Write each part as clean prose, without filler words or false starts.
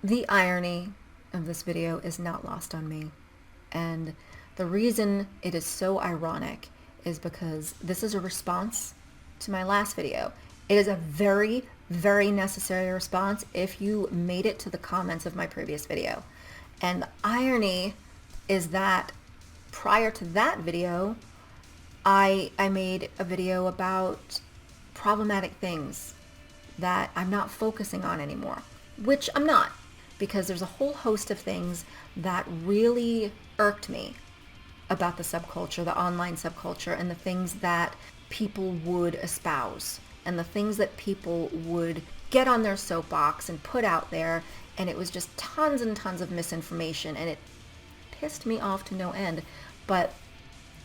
The irony of this video is not lost on me. And the reason it is so ironic is because this is a response to my last video. It is a very, very necessary response if you made it to the comments of my previous video. And the irony is that prior to that video, I made a video about problematic things that I'm not focusing on anymore, which I'm not, because there's a whole host of things that really irked me about the subculture, the online subculture, and the things that people would espouse, and the things that people would get on their soapbox and put out there, and it was just tons and tons of misinformation, and it pissed me off to no end. But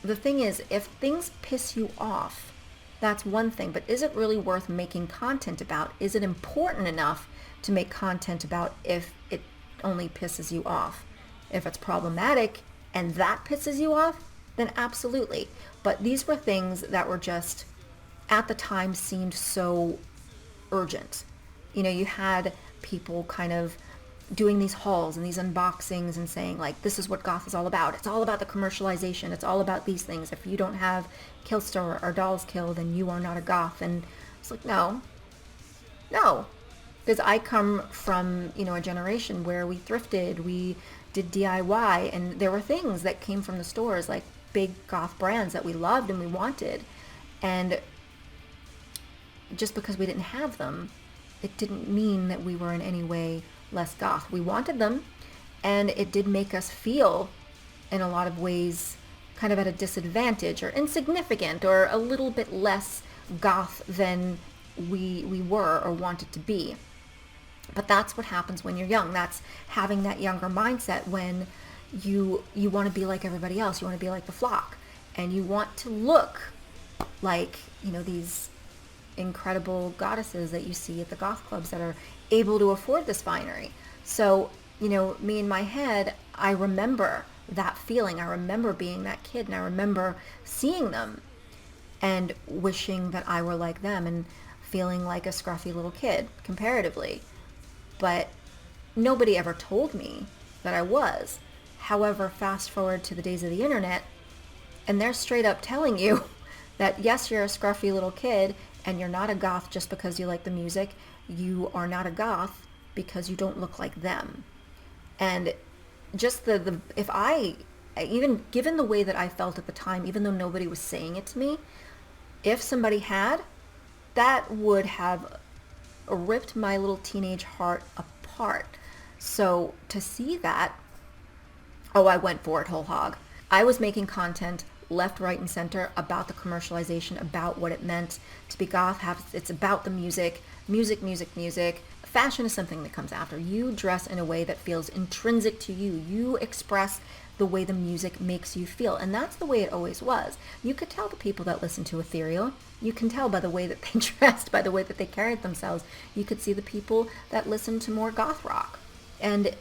the thing is, if things piss you off, that's one thing, but is it really worth making content about? Is it important enough to make content about if it only pisses you off? If it's problematic and that pisses you off, then absolutely. But these were things that were just, at the time, seemed so urgent. You know, you had people kind of doing these hauls and these unboxings and saying, like, this is what goth is all about. It's all about the commercialization. It's all about these things. If you don't have Killstar or Dolls Kill, then you are not a goth. And it's like, no. Because I come from, a generation where we thrifted, we did DIY, and there were things that came from the stores, like big goth brands that we loved and we wanted. And just because we didn't have them, it didn't mean that we were in any way less goth. We wanted them, and it did make us feel, in a lot of ways, kind of at a disadvantage or insignificant or a little bit less goth than we were or wanted to be. But that's what happens when you're young. That's having that younger mindset when you want to be like everybody else. You want to be like the flock, and you want to look like, these incredible goddesses that you see at the goth clubs that are able to afford this finery. So, me in my head, I remember that feeling. I remember being that kid, and I remember seeing them and wishing that I were like them and feeling like a scruffy little kid comparatively. But nobody ever told me that I was. However, fast forward to the days of the internet, and they're straight up telling you that yes, you're a scruffy little kid, and you're not a goth just because you like the music. You are not a goth because you don't look like them. And just if I, even given the way that I felt at the time, even though nobody was saying it to me, if somebody had, that would have ripped my little teenage heart apart. So to see that, I went for it whole hog. I was making content left, right, and center about the commercialization, about what it meant to be goth. It's about the music. Fashion is something that comes after. You dress in a way that feels intrinsic to you. You express the way the music makes you feel. And that's the way it always was. You could tell the people that listened to Ethereal. You can tell by the way that they dressed, by the way that they carried themselves. You could see the people that listened to more goth rock. And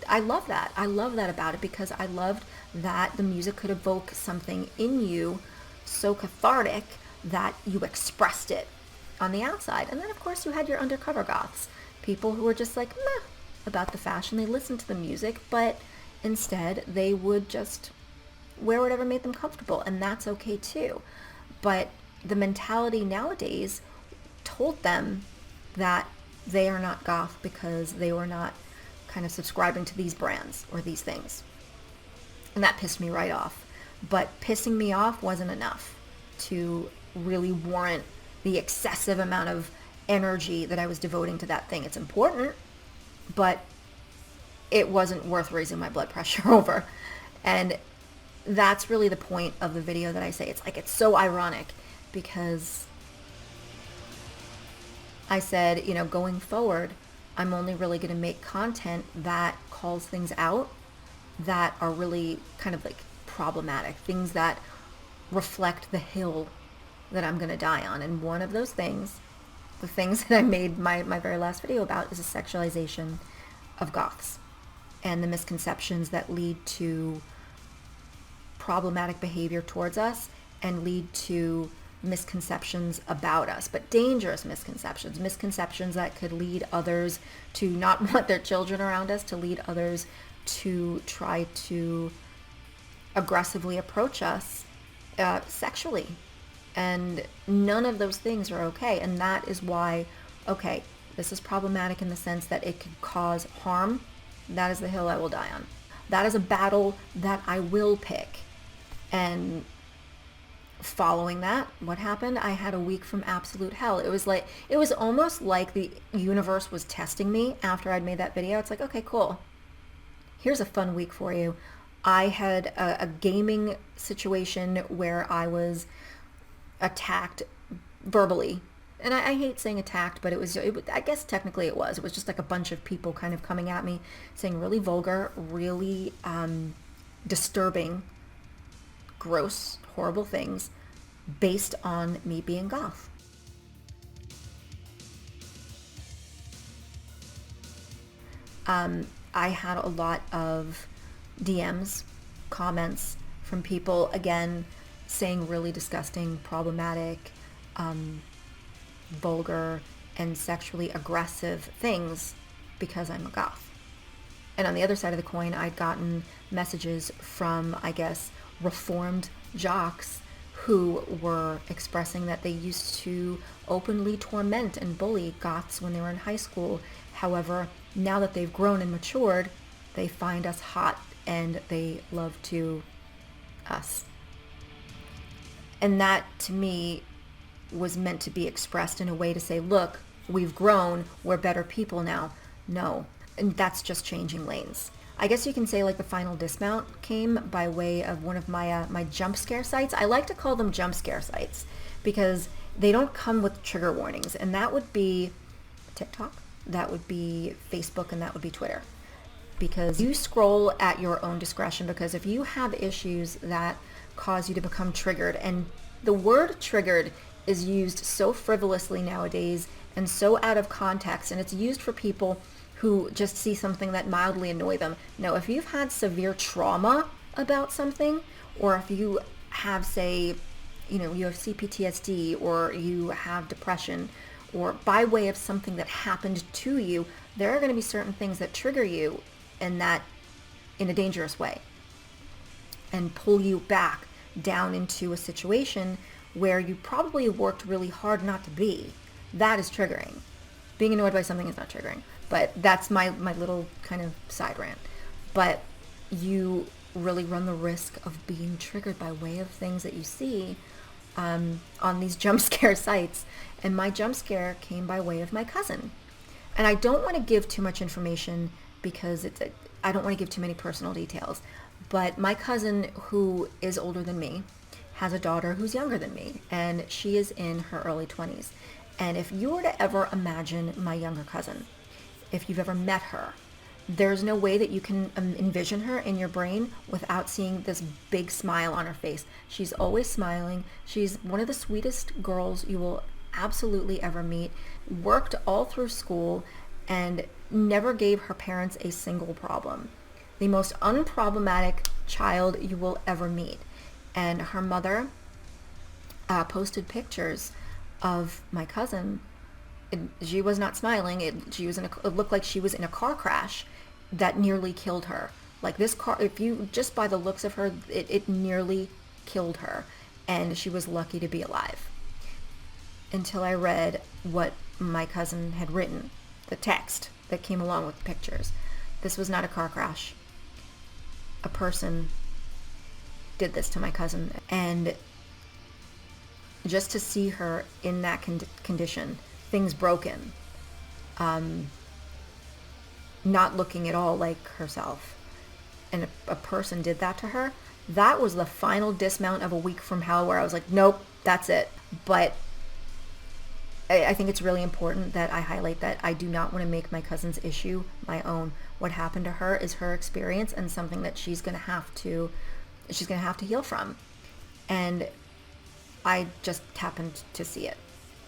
I love that. I love that about it, because I loved that the music could evoke something in you so cathartic that you expressed it on the outside. And then, of course, you had your undercover goths, people who were just like, meh, about the fashion. They listened to the music, but instead they would just wear whatever made them comfortable, and that's okay too. But the mentality nowadays told them that they are not goth because they were not kind of subscribing to these brands or these things. And that pissed me right off. But pissing me off wasn't enough to really warrant the excessive amount of energy that I was devoting to that thing. It's important, but it wasn't worth raising my blood pressure over. And that's really the point of the video that I say. It's so ironic, because I said, going forward, I'm only really going to make content that calls things out that are really kind of like problematic, things that reflect the hill that I'm going to die on. And one of those things, the things that I made my very last video about, is a sexualization of goths and the misconceptions that lead to problematic behavior towards us and lead to misconceptions about us, but dangerous misconceptions that could lead others to not want their children around us, to lead others to try to aggressively approach us sexually. And none of those things are okay. And that is why, okay, this is problematic in the sense that it could cause harm. That is the hill I will die on. That is a battle that I will pick. And following that, what happened? I had a week from absolute hell. It was almost like the universe was testing me after I'd made that video. It's like, okay, cool. Here's a fun week for you. I had a gaming situation where I was attacked verbally. And I hate saying attacked, but I guess technically it was. It was just like a bunch of people kind of coming at me, saying really vulgar, really disturbing, gross, horrible things based on me being goth. I had a lot of DMs, comments from people, again, saying really disgusting, problematic, vulgar, and sexually aggressive things because I'm a goth. And on the other side of the coin, I'd gotten messages from, I guess, reformed jocks who were expressing that they used to openly torment and bully goths when they were in high school. However, now that they've grown and matured, they find us hot and they love to us. And that, to me, was meant to be expressed in a way to say, look, we've grown, we're better people now. No, and that's just changing lanes. I guess you can say like the final dismount came by way of one of my jump scare sites. I like to call them jump scare sites because they don't come with trigger warnings, and that would be TikTok, that would be Facebook, and that would be Twitter. Because you scroll at your own discretion, because if you have issues that cause you to become triggered, and the word triggered is used so frivolously nowadays and so out of context, and it's used for people who just see something that mildly annoy them. No, if you've had severe trauma about something, or if you have, say, you have CPTSD, or you have depression, or by way of something that happened to you, there are going to be certain things that trigger you, and that in a dangerous way, and pull you back down into a situation where you probably worked really hard not to be. That is triggering. Being annoyed by something is not triggering. But that's my little kind of side rant. But you really run the risk of being triggered by way of things that you see on these jump scare sites. And my jump scare came by way of my cousin. And I don't want to give too much information because I don't want to give too many personal details. But my cousin, who is older than me, has a daughter who's younger than me, and she is in her early 20s. And if you were to ever imagine my younger cousin, if you've ever met her, there's no way that you can envision her in your brain without seeing this big smile on her face. She's always smiling. She's one of the sweetest girls you will absolutely ever meet. Worked all through school and never gave her parents a single problem. The most unproblematic child you will ever meet. And her mother posted pictures of my cousin. She was not smiling. It looked like she was in a car crash that nearly killed her. Like this car, if you just by the looks of her, it nearly killed her, and she was lucky to be alive. Until I read what my cousin had written, the text that came along with the pictures. This was not a car crash. A person did this to my cousin, and just to see her in that condition, things broken, not looking at all like herself, and a person did that to her, that was the final dismount of a week from hell where I was like, nope, that's it. But I think it's really important that I highlight that I do not want to make my cousin's issue my own. What happened to her is her experience and something that she's going to have to heal from. And I just happened to see it.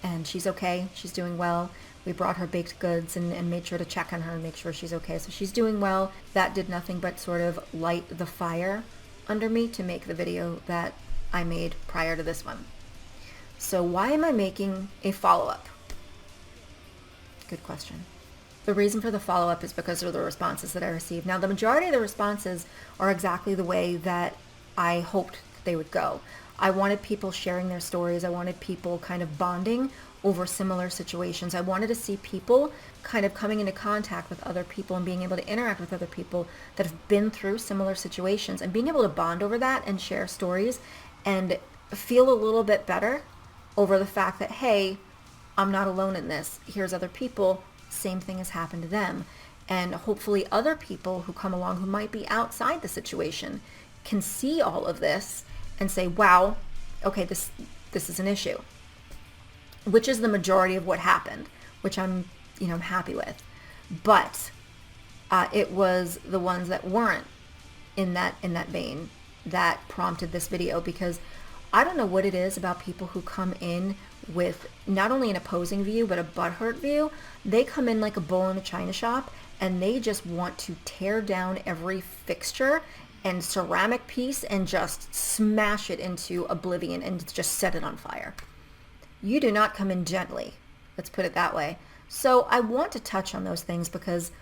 And she's okay. She's doing well. We brought her baked goods and made sure to check on her and make sure she's okay. So she's doing well. That did nothing but sort of light the fire under me to make the video that I made prior to this one. So why am I making a follow-up? Good question. The reason for the follow-up is because of the responses that I received. Now, the majority of the responses are exactly the way that I hoped they would go. I wanted people sharing their stories. I wanted people kind of bonding over similar situations. I wanted to see people kind of coming into contact with other people and being able to interact with other people that have been through similar situations and being able to bond over that and share stories and feel a little bit better over the fact that, hey, I'm not alone in this. Here's other people. Same thing has happened to them. And hopefully other people who come along who might be outside the situation can see all of this and say, wow, okay, this is an issue, which is the majority of what happened, which I'm happy with. But it was the ones that weren't in that vein that prompted this video, because I don't know what it is about people who come in with not only an opposing view, but a butthurt view. They come in like a bull in a china shop, and they just want to tear down every fixture and ceramic piece and just smash it into oblivion and just set it on fire. You do not come in gently. Let's put it that way. So I want to touch on those things because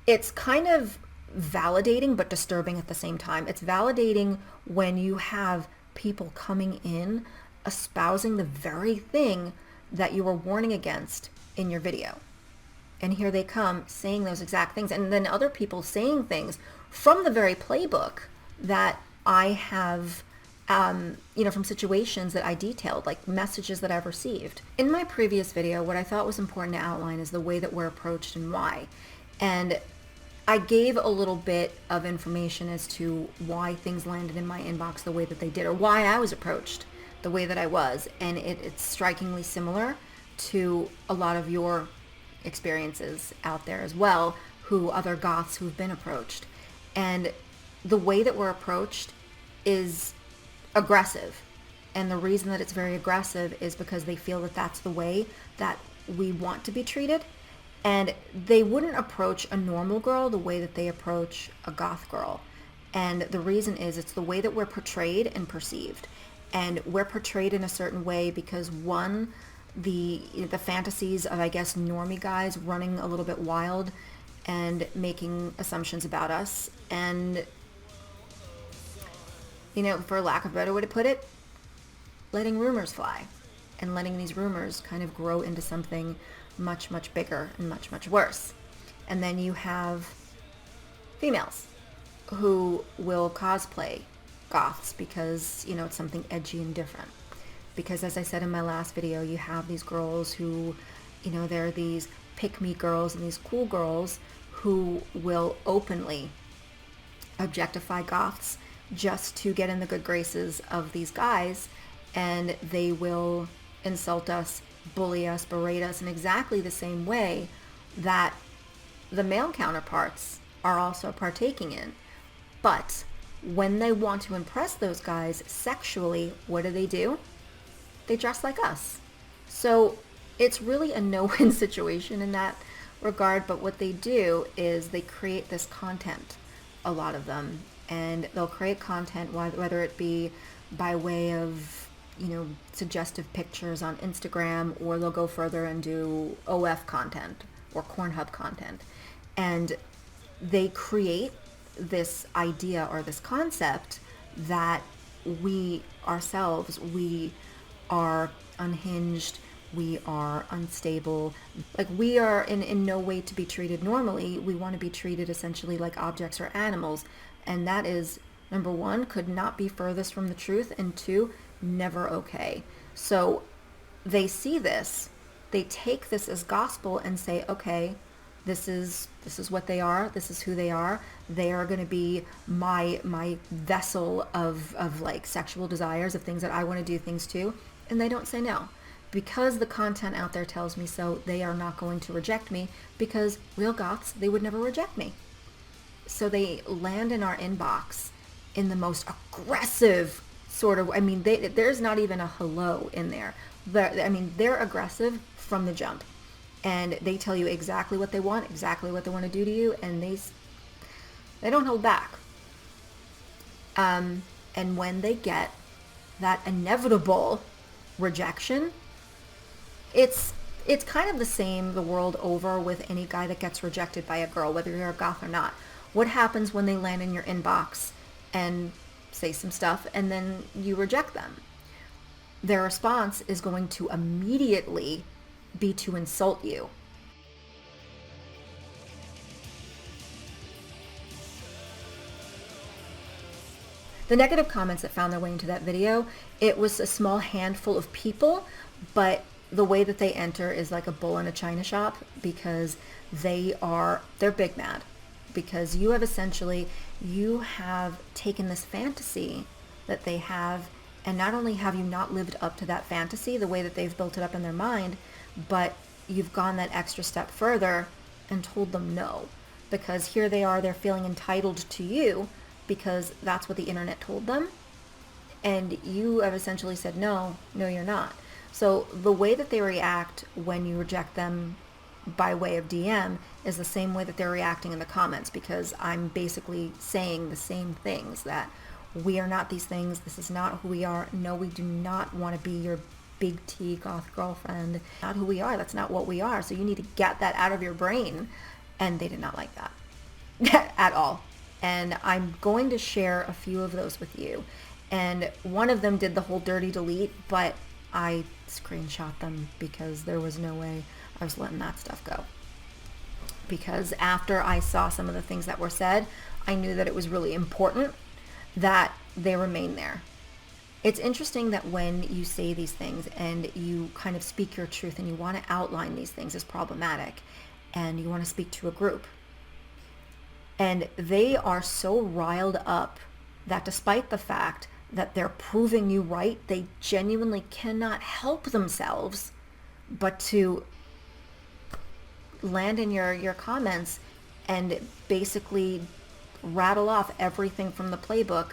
it's kind of validating but disturbing at the same time. It's validating when you have people coming in espousing the very thing that you were warning against in your video. And here they come saying those exact things. And then other people saying things from the very playbook that I have, from situations that I detailed, like messages that I've received. In my previous video, what I thought was important to outline is the way that we're approached and why. And I gave a little bit of information as to why things landed in my inbox the way that they did, or why I was approached the way that I was. And it's strikingly similar to a lot of your experiences out there as well, other goths who've been approached. And the way that we're approached is aggressive. And the reason that it's very aggressive is because they feel that that's the way that we want to be treated. And they wouldn't approach a normal girl the way that they approach a goth girl. And the reason is it's the way that we're portrayed and perceived. And we're portrayed in a certain way because, one, the fantasies of, I guess, normie guys running a little bit wild and making assumptions about us. And, for lack of a better way to put it, letting rumors fly and letting these rumors kind of grow into something much, much bigger and much, much worse. And then you have females who will cosplay goths because, it's something edgy and different. Because as I said in my last video, you have these girls who, they're these pick-me girls and these cool girls who will openly objectify goths just to get in the good graces of these guys, and they will insult us, bully us, berate us in exactly the same way that the male counterparts are also partaking in. But when they want to impress those guys sexually, what do? They dress like us. So it's really a no-win situation in that regard. But what they do is they create this content, a lot of them, and they'll create content, whether it be by way of, suggestive pictures on Instagram, or they'll go further and do OF content or Cornhub content. And they create this idea or this concept that we ourselves, we are unhinged, we are unstable, like we are in no way to be treated normally. We want to be treated essentially like objects or animals. And that is, number one, could not be furthest from the truth, and two, never okay. So they see this, they take this as gospel and say, okay, this is what they are, this is who they are going to be my vessel of like sexual desires, of things that I want to do things to. And they don't say no. Because the content out there tells me so, they are not going to reject me, because real goths, they would never reject me. So they land in our inbox in the most aggressive sort of, there's not even a hello in there. They're aggressive from the jump. And they tell you exactly what they want, exactly what they want to do to you, and they don't hold back. And when they get that inevitable rejection, it's kind of the same the world over with any guy that gets rejected by a girl, whether you're a goth or not. What happens when they land in your inbox and say some stuff and then you reject them? Their response is going to immediately be to insult you. The negative comments that found their way into that video, it was a small handful of people, but the way that they enter is like a bull in a china shop, because they're big mad. Because you have taken this fantasy that they have, and not only have you not lived up to that fantasy the way that they've built it up in their mind, but you've gone that extra step further and told them no. Because here they are, they're feeling entitled to you because that's what the internet told them. And you have essentially said, no, you're not. So the way that they react when you reject them by way of DM is the same way that they're reacting in the comments, because I'm basically saying the same things, that we are not these things. This is not who we are. No, we do not want to be your big T goth girlfriend. Not who we are. That's not what we are. So you need to get that out of your brain. And they did not like that at all. And I'm going to share a few of those with you. And one of them did the whole dirty delete, but I screenshot them because there was no way I was letting that stuff go. Because after I saw some of the things that were said, I knew that it was really important that they remain there. It's interesting that when you say these things and you kind of speak your truth and you want to outline these things as problematic and you want to speak to a group, and they are so riled up that despite the fact that they're proving you right, they genuinely cannot help themselves but to land in your comments and basically rattle off everything from the playbook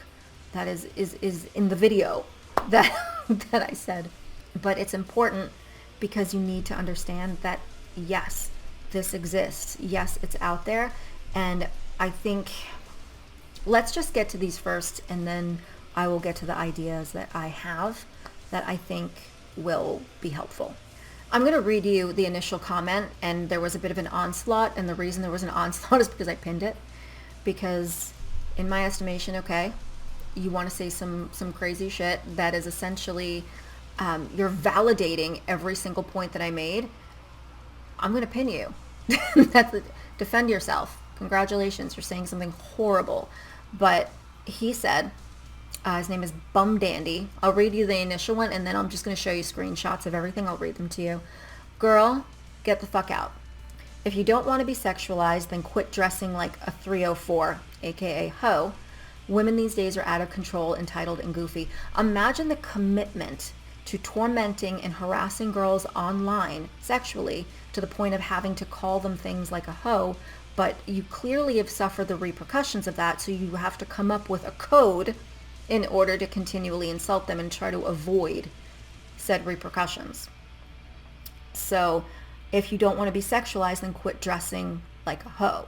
that is in the video that that I said. But it's important because you need to understand that yes, this exists. Yes, it's out there. And I think let's just get to these first, and then I will get to the ideas that I have that I think will be helpful. I'm going to read you the initial comment, and there was a bit of an onslaught, and the reason there was an onslaught is because I pinned it. Because in my estimation, okay, you want to say some crazy shit that is essentially, you're validating every single point that I made, I'm going to pin you. Defend yourself. Congratulations, you're saying something horrible. But he said, his name is Bum Dandy. I'll read you the initial one, and then I'm just going to show you screenshots of everything. I'll read them to you. Girl, get the fuck out. If you don't want to be sexualized, then quit dressing like a 304, aka hoe. Women these days are out of control, entitled, and goofy. Imagine the commitment to tormenting and harassing girls online sexually to the point of having to call them things like a hoe, but you clearly have suffered the repercussions of that, so you have to come up with a code in order to continually insult them and try to avoid said repercussions. So if you don't want to be sexualized, then quit dressing like a hoe.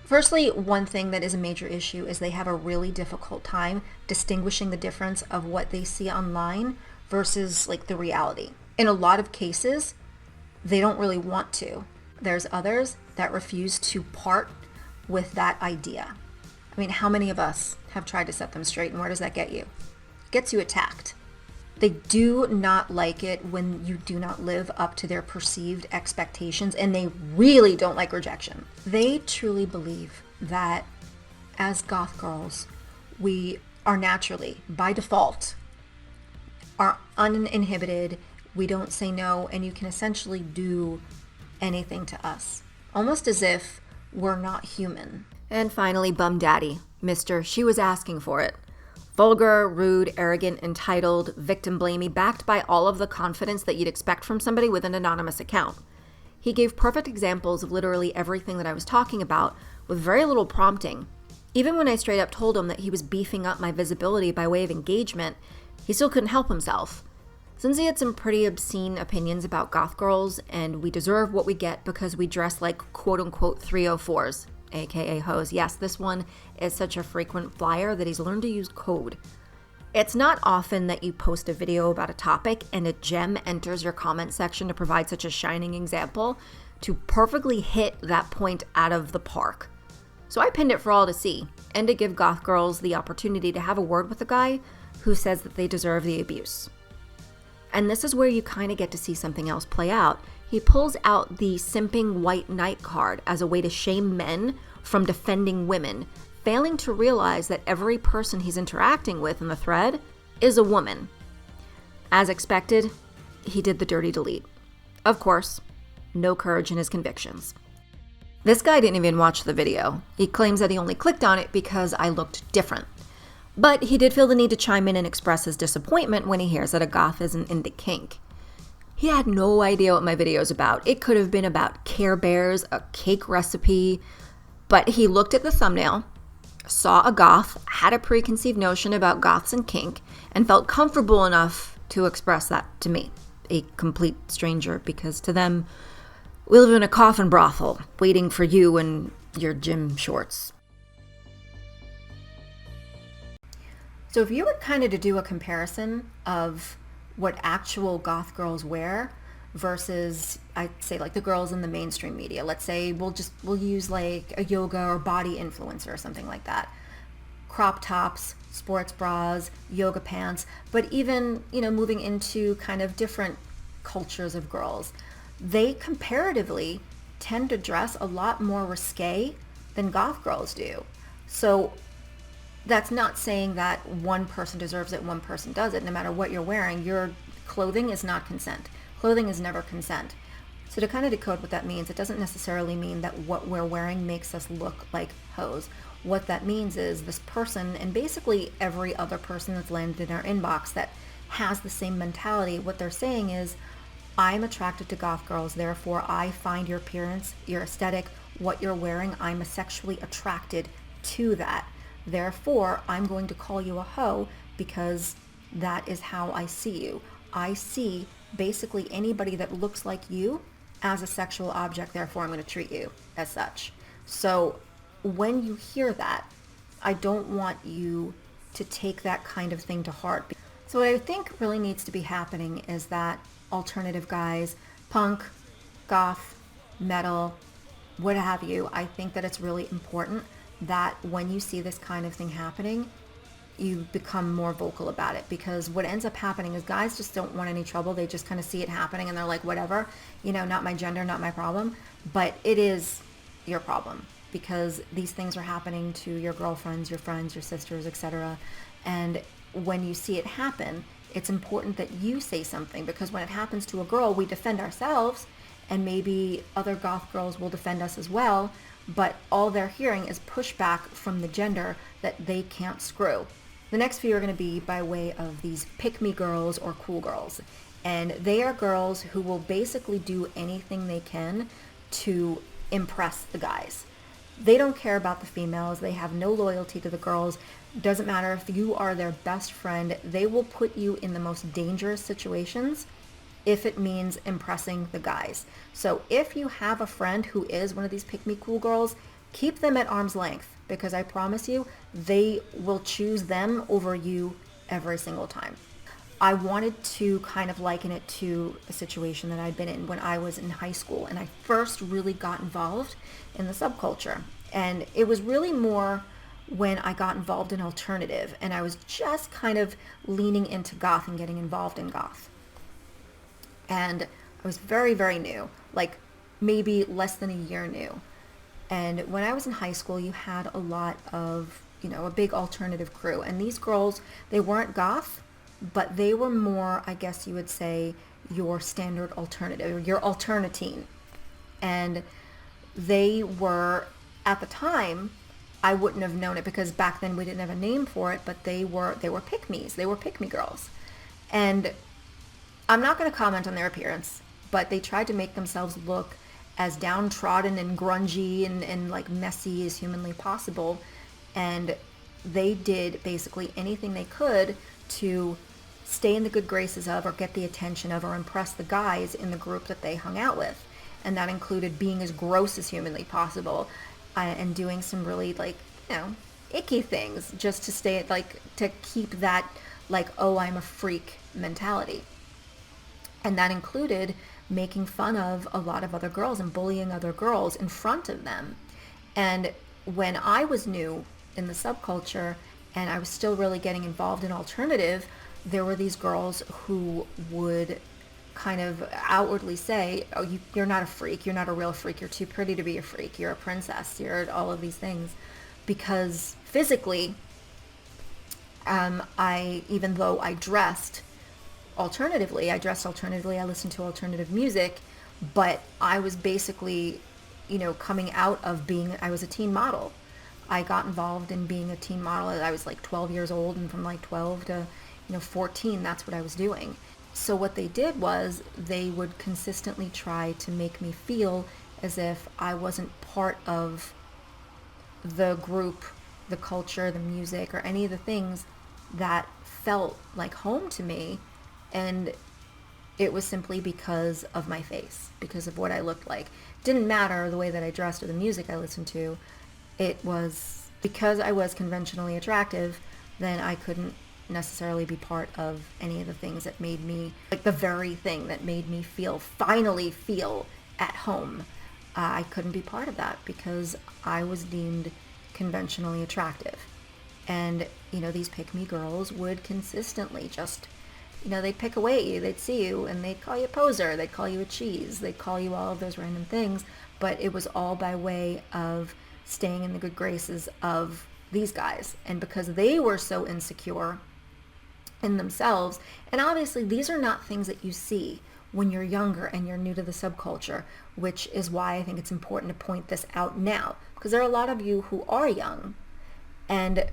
Firstly, one thing that is a major issue is they have a really difficult time distinguishing the difference of what they see online versus like the reality. In a lot of cases, they don't really want to. There's others that refuse to part with that idea. I mean, how many of us have tried to set them straight, and where does that get you? It gets you attacked. They do not like it when you do not live up to their perceived expectations, and they really don't like rejection. They truly believe that as goth girls, we are naturally, by default, are uninhibited. We don't say no, and you can essentially do anything to us, almost as if we're not human. And finally, Bum Daddy, Mr. She Was Asking For It. Vulgar, rude, arrogant, entitled, victim-blamey, backed by all of the confidence that you'd expect from somebody with an anonymous account. He gave perfect examples of literally everything that I was talking about with very little prompting. Even when I straight up told him that he was beefing up my visibility by way of engagement, he still couldn't help himself. Since he had some pretty obscene opinions about goth girls, and we deserve what we get because we dress like quote-unquote 304s, aka hoes. Yes, this one is such a frequent flyer that he's learned to use code. It's not often that you post a video about a topic and a gem enters your comment section to provide such a shining example to perfectly hit that point out of the park. So I pinned it for all to see, and to give goth girls the opportunity to have a word with a guy who says that they deserve the abuse. And this is where you kind of get to see something else play out. He pulls out the simping white knight card as a way to shame men from defending women, failing to realize that every person he's interacting with in the thread is a woman. As expected, he did the dirty delete. Of course, no courage in his convictions. This guy didn't even watch the video. He claims that he only clicked on it because I looked different. But he did feel the need to chime in and express his disappointment when he hears that a goth isn't into kink. He had no idea what my video is about. It could have been about Care Bears, a cake recipe, but he looked at the thumbnail, saw a goth, had a preconceived notion about goths and kink, and felt comfortable enough to express that to me, a complete stranger, because to them, we live in a coffin brothel, waiting for you in your gym shorts. So if you were kind of to do a comparison of what actual goth girls wear versus, I'd say, like the girls in the mainstream media, let's say we'll use like a yoga or body influencer or something like that. Crop tops, sports bras, yoga pants, but even, moving into kind of different cultures of girls, they comparatively tend to dress a lot more risque than goth girls do. So that's not saying that one person deserves it, one person doesn't. No matter what you're wearing, your clothing is not consent. Clothing is never consent. So to kind of decode what that means, it doesn't necessarily mean that what we're wearing makes us look like hoes. What that means is this person, and basically every other person that's landed in our inbox that has the same mentality, what they're saying is, I'm attracted to goth girls, therefore I find your appearance, your aesthetic, what you're wearing, I'm sexually attracted to that. Therefore, I'm going to call you a hoe because that is how I see you. I see basically anybody that looks like you as a sexual object, therefore I'm going to treat you as such. So when you hear that, I don't want you to take that kind of thing to heart. So what I think really needs to be happening is that alternative guys, punk, goth, metal, what have you, I think that it's really important that when you see this kind of thing happening, you become more vocal about it, because what ends up happening is guys just don't want any trouble. They just kind of see it happening and they're like, whatever, not my gender, not my problem. But it is your problem, because these things are happening to your girlfriends, your friends, your sisters, etc. And when you see it happen, it's important that you say something, because when it happens to a girl, we defend ourselves, and maybe other goth girls will defend us as well, but all they're hearing is pushback from the gender that they can't screw. The next few are going to be by way of these pick-me girls or cool girls, and they are girls who will basically do anything they can to impress the guys. They don't care about the females. They have no loyalty to the girls. Doesn't matter if you are their best friend. They will put you in the most dangerous situations if it means impressing the guys. So if you have a friend who is one of these pick-me cool girls, keep them at arm's length, because I promise you, they will choose them over you every single time. I wanted to kind of liken it to a situation that I'd been in when I was in high school and I first really got involved in the subculture. And it was really more when I got involved in alternative, and I was just kind of leaning into goth and getting involved in goth. And I was very, very new, like maybe less than a year new. And when I was in high school, you had a lot of, a big alternative crew. And these girls, they weren't goth, but they were more, I guess you would say, your standard alternative, your alternatine. And they were, at the time, I wouldn't have known it because back then we didn't have a name for it, but they were pick-me's. They were pick-me girls. And I'm not going to comment on their appearance, but they tried to make themselves look as downtrodden and grungy and like messy as humanly possible. And they did basically anything they could to stay in the good graces of, or get the attention of, or impress the guys in the group that they hung out with. And that included being as gross as humanly possible. and doing some really like, icky things just to stay like to keep that like, oh, I'm a freak mentality. And that included making fun of a lot of other girls and bullying other girls in front of them. And when I was new in the subculture and I was still really getting involved in alternative, there were these girls who would kind of outwardly say, oh, you're not a freak, you're not a real freak, you're too pretty to be a freak, you're a princess, you're all of these things. Because physically, even though I dressed alternatively, I listened to alternative music, but I was basically, coming out of I was a teen model. I got involved in being a teen model as I was like 12 years old, and from like 12 to, 14, that's what I was doing. So what they did was they would consistently try to make me feel as if I wasn't part of the group, the culture, the music, or any of the things that felt like home to me. And it was simply because of my face, because of what I looked like. It didn't matter the way that I dressed or the music I listened to. It was because I was conventionally attractive, then I couldn't necessarily be part of any of the things that made me, like the very thing that made me finally feel at home. I couldn't be part of that because I was deemed conventionally attractive. And, these pick-me girls would consistently just, they'd pick away at you, they'd see you, and they'd call you a poser, they'd call you a cheese, they'd call you all of those random things, but it was all by way of staying in the good graces of these guys. And because they were so insecure in themselves, and obviously these are not things that you see when you're younger and you're new to the subculture, which is why I think it's important to point this out now, because there are a lot of you who are young, and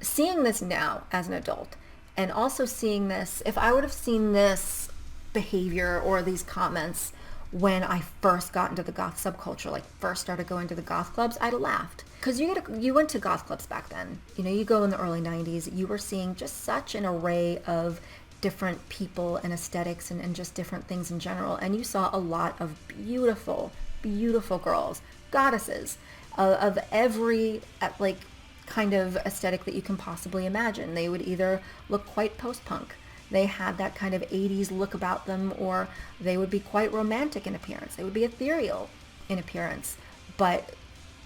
seeing this now as an adult, and also seeing this, if I would have seen this behavior or these comments when I first got into the goth subculture, like first started going to the goth clubs, I'd have laughed. Because you went to goth clubs back then. You go in the early 90s, you were seeing just such an array of different people and aesthetics and just different things in general. And you saw a lot of beautiful, beautiful girls, goddesses, of every like kind of aesthetic that you can possibly imagine. They would either look quite post-punk, they had that kind of 80s look about them, or they would be quite romantic in appearance. They would be ethereal in appearance, but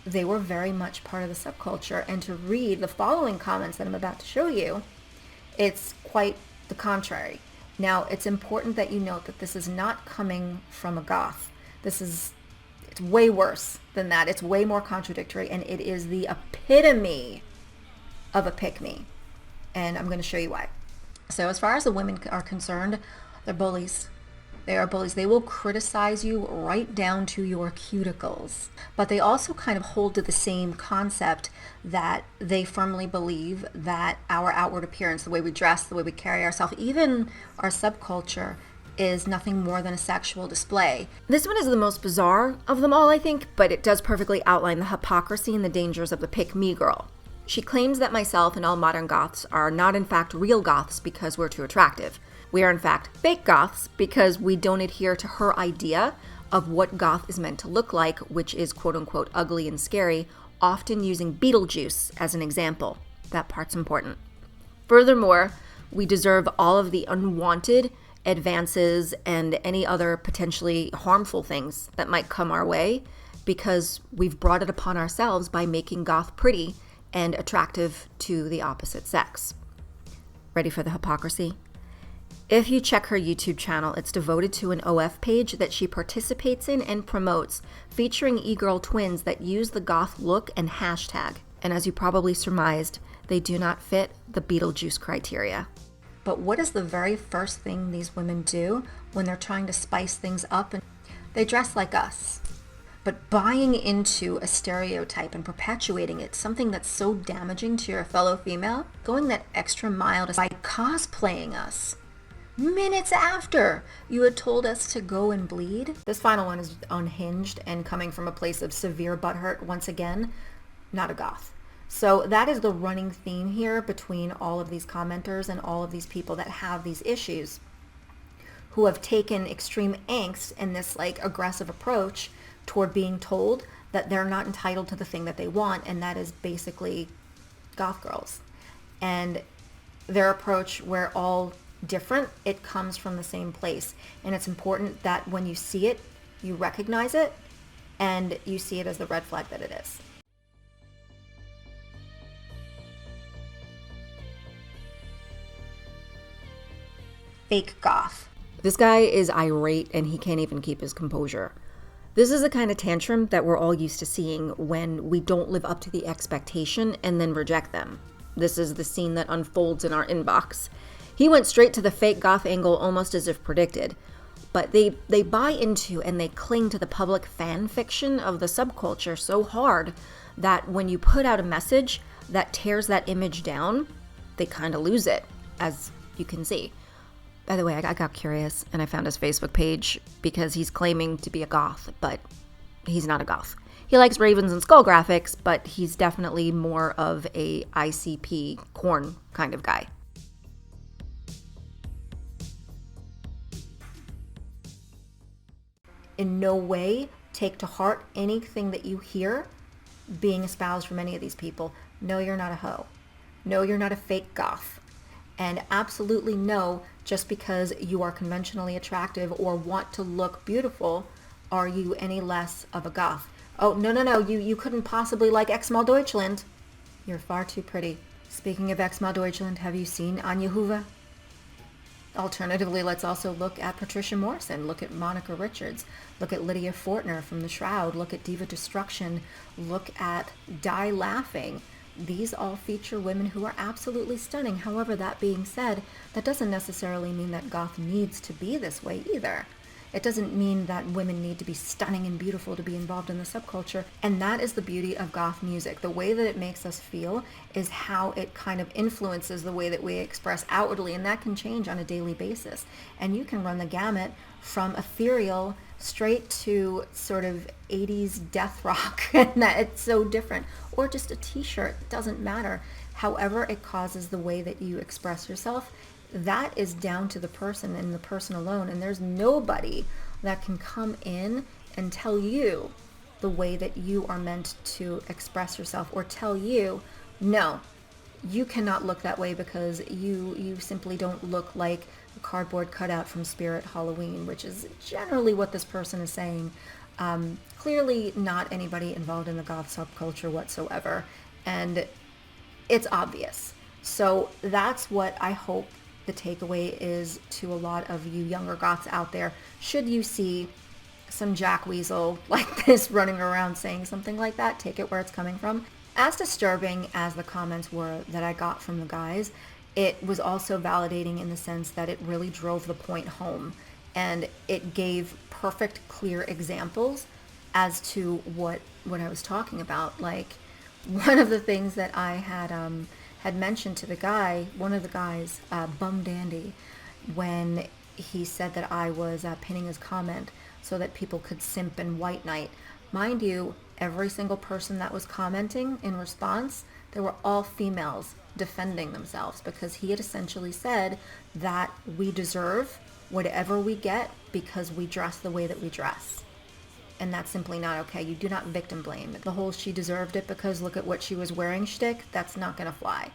they were very much part of the subculture. And to read the following comments that I'm about to show you, it's quite the contrary. Now, it's important that you note that this is not coming from a goth. It's way worse than that. It's way more contradictory, and it is the epitome of a pick-me. And I'm going to show you why. So as far as the women are concerned, they're bullies. They are bullies. They will criticize you right down to your cuticles. But they also kind of hold to the same concept that they firmly believe that our outward appearance, the way we dress, the way we carry ourselves, even our subculture, is nothing more than a sexual display. This one is the most bizarre of them all, I think, but it does perfectly outline the hypocrisy and the dangers of the pick-me girl. She claims that myself and all modern goths are not in fact real goths because we're too attractive. We are in fact fake goths because we don't adhere to her idea of what goth is meant to look like, which is quote-unquote ugly and scary, often using Beetlejuice as an example. That part's important. Furthermore, we deserve all of the unwanted advances and any other potentially harmful things that might come our way because we've brought it upon ourselves by making goth pretty and attractive to the opposite sex. Ready for the hypocrisy? If you check her YouTube channel, it's devoted to an OF page that she participates in and promotes, featuring e-girl twins that use the goth look and hashtag. And as you probably surmised, they do not fit the Beetlejuice criteria. But what is the very first thing these women do when they're trying to spice things up? And they dress like us. But buying into a stereotype and perpetuating it, something that's so damaging to your fellow female, going that extra mile by cosplaying us minutes after you had told us to go and bleed. This final one is unhinged and coming from a place of severe butthurt, once again, not a goth. So that is the running theme here between all of these commenters and all of these people that have these issues, who have taken extreme angst and this like aggressive approach toward being told that they're not entitled to the thing that they want, and that is basically goth girls. And their approach, we're all different, it comes from the same place. And it's important that when you see it, you recognize it, and you see it as the red flag that it is. Fake goth. This guy is irate and he can't even keep his composure. This is the kind of tantrum that we're all used to seeing when we don't live up to the expectation and then reject them. This is the scene that unfolds in our inbox. He went straight to the fake goth angle almost as if predicted. But they buy into and they cling to the public fan fiction of the subculture so hard that when you put out a message that tears that image down, they kind of lose it, as you can see. By the way, I got curious and I found his Facebook page because he's claiming to be a goth, but he's not a goth. He likes ravens and skull graphics, but he's definitely more of a ICP corn kind of guy. In no way take to heart anything that you hear being espoused from any of these people. No, you're not a hoe. No, you're not a fake goth. And absolutely no, just because you are conventionally attractive or want to look beautiful, are you any less of a goth. Oh, no, you couldn't possibly like Exmal Deutschland. You're far too pretty. Speaking of Exmal Deutschland, have you seen Anja Hoover? Alternatively, let's also look at Patricia Morrison, look at Monica Richards, look at Lydia Fortner from The Shroud, look at Diva Destruction, look at Die Laughing. These all feature women who are absolutely stunning. However, that being said, that doesn't necessarily mean that goth needs to be this way either. It doesn't mean that women need to be stunning and beautiful to be involved in the subculture. And that is the beauty of goth music. The way that it makes us feel is how it kind of influences the way that we express outwardly. And that can change on a daily basis. And you can run the gamut from ethereal straight to sort of 80s death rock. And that it's so different. Or just a t-shirt. It doesn't matter. However it causes the way that you express yourself, that is down to the person and the person alone. And there's nobody that can come in and tell you the way that you are meant to express yourself, or tell you, no, you cannot look that way because you simply don't look like a cardboard cutout from Spirit Halloween, which is generally what this person is saying. Clearly not anybody involved in the goth subculture whatsoever. And it's obvious. So that's what I hope the takeaway is to a lot of you younger goths out there. Should you see some jackweasel like this running around saying something like that, take it where it's coming from. As disturbing as the comments were that I got from the guys, it was also validating in the sense that it really drove the point home, and it gave perfect, clear examples as to what I was talking about. Like, one of the things that I had mentioned to the guy, one of the guys, Bum Dandy, when he said that I was pinning his comment so that people could simp and white knight. Mind you, every single person that was commenting in response, they were all females defending themselves, because he had essentially said that we deserve whatever we get because we dress the way that we dress. And that's simply not okay. You do not victim blame. The whole she deserved it because look at what she was wearing shtick, that's not going to fly.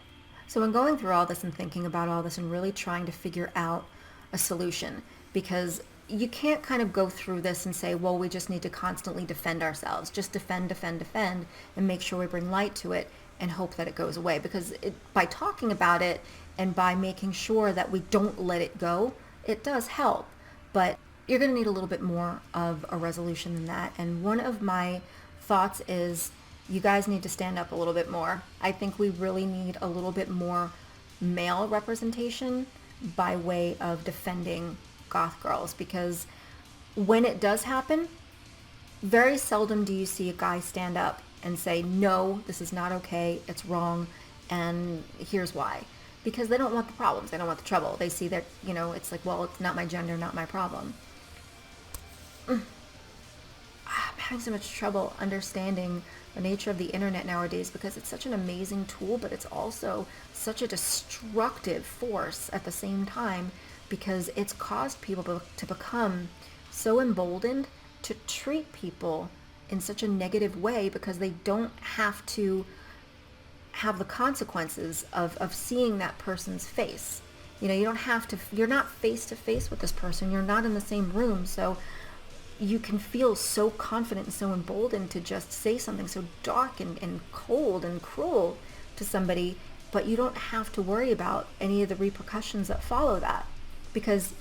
So in going through all this and thinking about all this and really trying to figure out a solution, because you can't kind of go through this and say, well, we just need to constantly defend ourselves. Just defend, and make sure we bring light to it and hope that it goes away. Because by talking about it and by making sure that we don't let it go, it does help. But you're going to need a little bit more of a resolution than that. And one of my thoughts is you guys need to stand up a little bit more. I think we really need a little bit more male representation by way of defending goth girls, because when it does happen, very seldom do you see a guy stand up and say, no, this is not okay, it's wrong, and here's why. Because they don't want the problems, they don't want the trouble. They see that, it's like, well, it's not my gender, not my problem. I'm having so much trouble understanding the nature of the internet nowadays, because it's such an amazing tool, but it's also such a destructive force at the same time, because it's caused people to become so emboldened to treat people in such a negative way because they don't have to have the consequences of seeing that person's face. You know, you don't have to, you're not face to face with this person. You're not in the same room. So you can feel so confident and so emboldened to just say something so dark and cold and cruel to somebody, but you don't have to worry about any of the repercussions that follow that because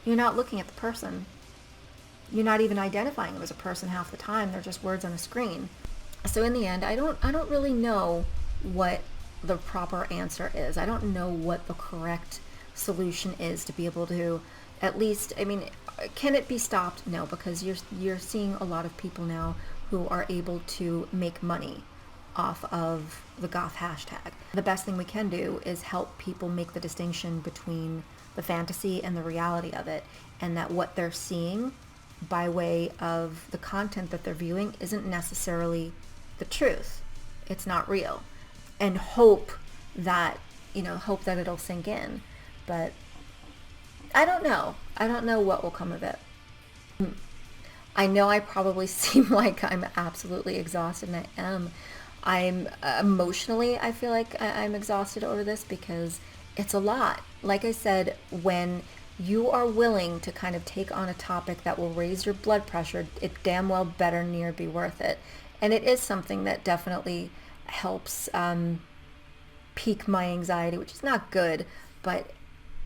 you're not looking at the person. You're not even identifying them as a person half the time. They're just words on a screen. So in the end, I don't really know what the proper answer is. I don't know what the correct solution is to be able to at least, I mean, can it be stopped? No, because you're seeing a lot of people now who are able to make money off of the goth hashtag. The best thing we can do is help people make the distinction between the fantasy and the reality of it, and that what they're seeing by way of the content that they're viewing isn't necessarily the truth. It's not real. And hope that it'll sink in. But I don't know. I don't know what will come of it. I know I probably seem like I'm absolutely exhausted, and I am. I'm emotionally, I feel like I'm exhausted over this because it's a lot. Like I said, when you are willing to kind of take on a topic that will raise your blood pressure, it damn well better near be worth it. And it is something that definitely helps pique my anxiety, which is not good, but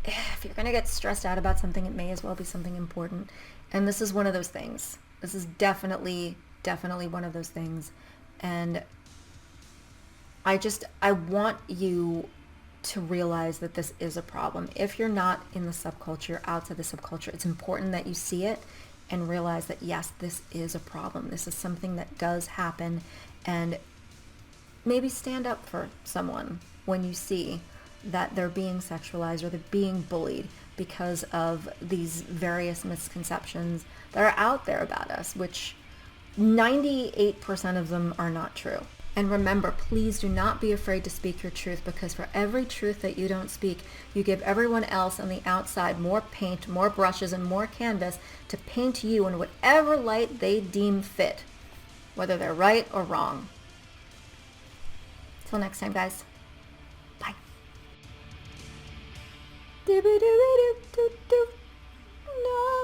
if you're going to get stressed out about something, it may as well be something important. And this is one of those things. This is definitely one of those things. And I want you to realize that this is a problem. If you're not in the subculture, outside the subculture, it's important that you see it and realize that yes, this is a problem. This is something that does happen, and maybe stand up for someone when you see that they're being sexualized or they're being bullied because of these various misconceptions that are out there about us, which 98% of them are not true. And remember, please do not be afraid to speak your truth, because for every truth that you don't speak, you give everyone else on the outside more paint, more brushes, and more canvas to paint you in whatever light they deem fit, whether they're right or wrong. Till next time, guys. Bye. No.